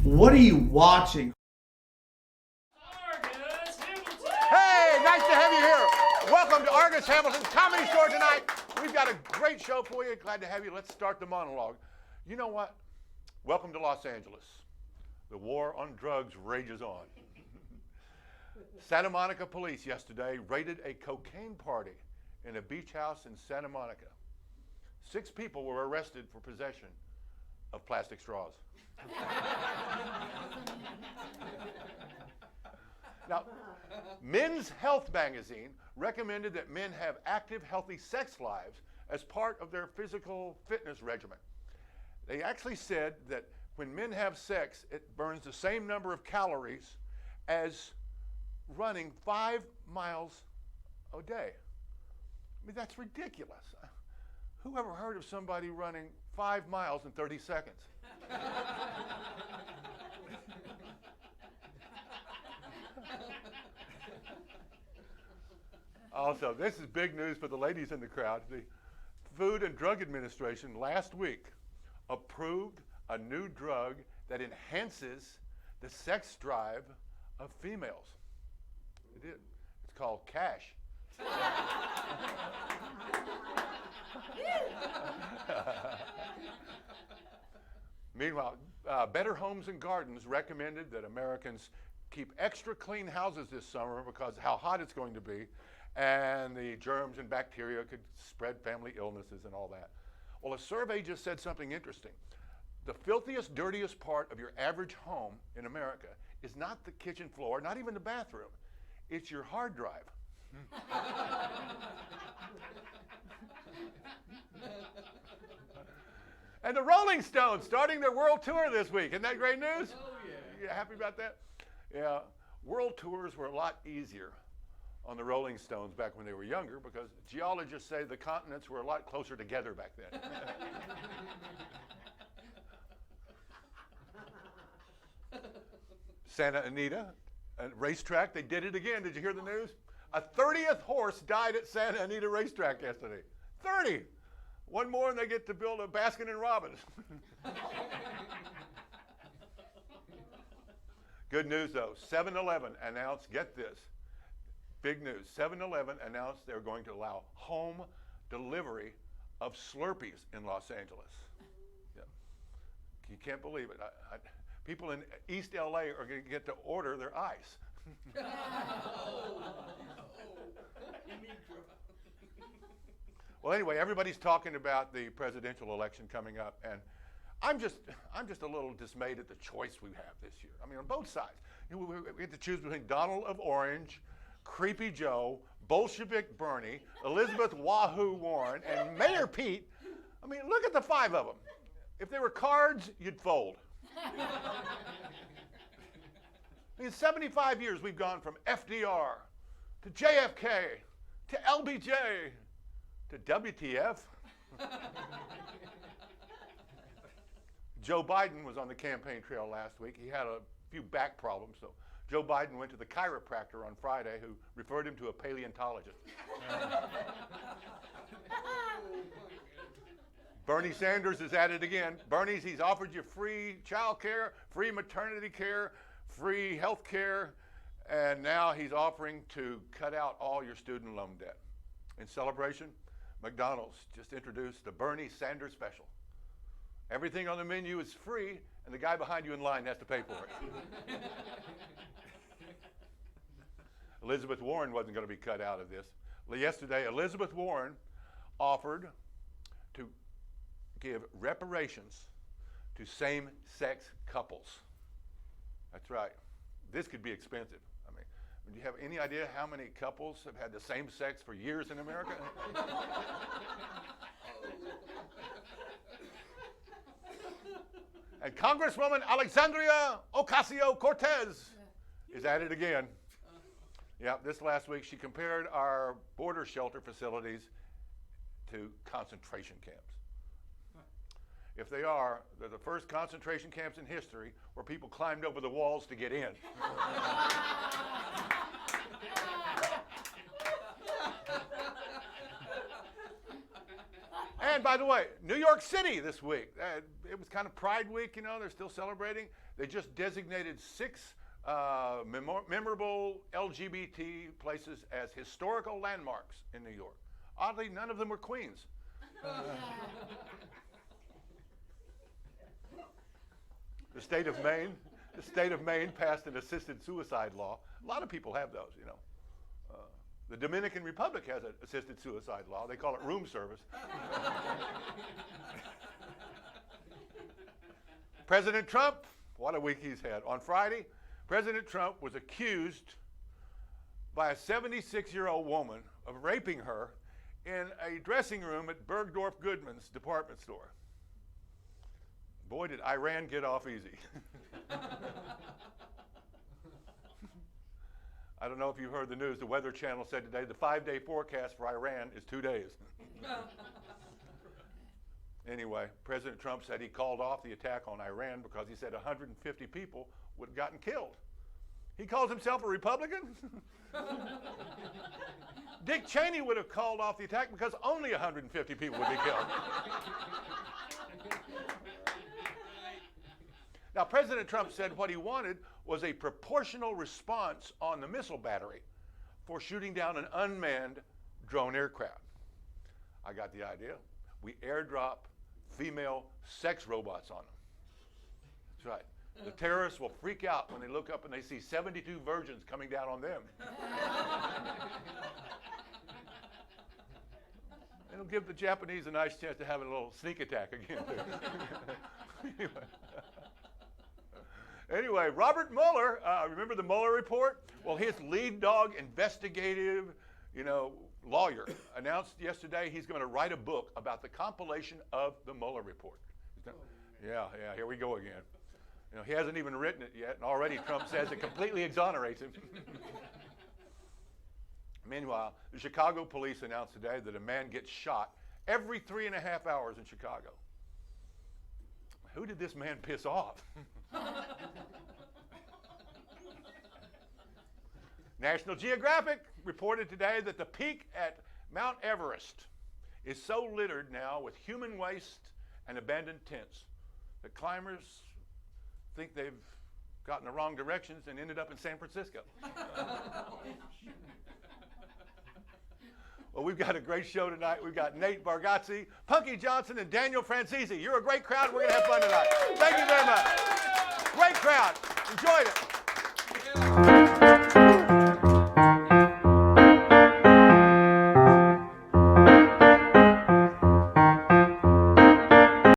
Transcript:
What are you watching? Hey, nice to have you here. Welcome to Argus Hamilton's Comedy Store tonight. We've got a great show for you. Glad to have you. Let's start the monologue. You know what? Welcome to Los Angeles. The war on drugs rages on. Santa Monica police yesterday raided a cocaine party in a beach house in Santa Monica. 6 people were arrested for possession of plastic straws. Now, Men's Health magazine recommended that men have active, healthy sex lives as part of their physical fitness regimen. They actually said that when men have sex, it burns the same number of calories as running 5 miles a day. I mean, that's ridiculous. Who ever heard of somebody running 5 miles in 30 seconds? Also, this is big news for the ladies in the crowd. The Food and Drug Administration last week approved a new drug that enhances the sex drive of females. It did. It's called cash. Meanwhile, Better Homes and Gardens recommended that Americans keep extra clean houses this summer because how hot it's going to be, and the germs and bacteria could spread family illnesses and all that. Well, a survey just said something interesting. The filthiest, dirtiest part of your average home in America is not the kitchen floor, not even the bathroom. It's your hard drive. And the Rolling Stones starting their world tour this week. Isn't that great news? Oh, yeah. You happy about that? Yeah. World tours were a lot easier on the Rolling Stones back when they were younger because geologists say the continents were a lot closer together back then. Santa Anita, a racetrack, they did it again. Did you hear the news? A 30th horse died at Santa Anita racetrack yesterday. 30! One more and they get to build a Baskin and Robbins. Good news though, 7-Eleven announced, get this, big news, 7-Eleven announced they're going to allow home delivery of Slurpees in Los Angeles. Yeah. You can't believe it. People in East LA are going to get to order their ice. Well, anyway, everybody's talking about the presidential election coming up, and I'm just a little dismayed at the choice we have this year. I mean, on both sides. You know, we get to choose between Donald of Orange, Creepy Joe, Bolshevik Bernie, Elizabeth Wahoo Warren, and Mayor Pete. I mean, look at the 5 of them. If they were cards, you'd fold. In 75 years, we've gone from FDR to JFK to LBJ to WTF. Joe Biden was on the campaign trail last week. He had a few back problems, so Joe Biden went to the chiropractor on Friday who referred him to a paleontologist. Bernie Sanders is at it again. He's offered you free child care, free maternity care, free health care, and now he's offering to cut out all your student loan debt. In celebration, McDonald's just introduced the Bernie Sanders special. Everything on the menu is free, and the guy behind you in line has to pay for it. Elizabeth Warren wasn't going to be cut out of this. Yesterday, Elizabeth Warren offered to give reparations to same-sex couples. That's right. This could be expensive. I mean, do you have any idea how many couples have had the same sex for years in America? And Congresswoman Alexandria Ocasio-Cortez is at it again. Yeah, this last week she compared our border shelter facilities to concentration camps. If they are, they're the first concentration camps in history where people climbed over the walls to get in. And by the way, New York City this week, it was kind of Pride Week, they're still celebrating. They just designated 6 memorable LGBT places as historical landmarks in New York. Oddly, none of them were Queens. The state of Maine passed an assisted suicide law. A lot of people have those, The Dominican Republic has an assisted suicide law. They call it room service. President Trump, what a week he's had. On Friday, President Trump was accused by a 76-year-old woman of raping her in a dressing room at Bergdorf Goodman's department store. Boy, did Iran get off easy. I don't know if you've heard the news. The Weather Channel said today the 5-day forecast for Iran is 2 days. Anyway, President Trump said he called off the attack on Iran because he said 150 people would have gotten killed. He calls himself a Republican? Dick Cheney would have called off the attack because only 150 people would be killed. Now, President Trump said what he wanted was a proportional response on the missile battery for shooting down an unmanned drone aircraft. I got the idea. We airdrop female sex robots on them. That's right. The terrorists will freak out when they look up and they see 72 virgins coming down on them. It'll give the Japanese a nice chance to have a little sneak attack again. Anyway, Robert Mueller, remember the Mueller report? Well, his lead dog investigative, lawyer announced yesterday he's going to write a book about the compilation of the Mueller report. Yeah, here we go again. He hasn't even written it yet, and already Trump says it completely exonerates him. Meanwhile, the Chicago police announced today that a man gets shot every 3.5 hours in Chicago. Who did this man piss off? National Geographic reported today that the peak at Mount Everest is so littered now with human waste and abandoned tents that climbers think they've gotten the wrong directions and ended up in San Francisco. Well, we've got a great show tonight. We've got Nate Bargatze, Punky Johnson, and Daniel Francisi. You're a great crowd. We're going to have fun tonight. Thank you very much. Great crowd. Enjoyed it.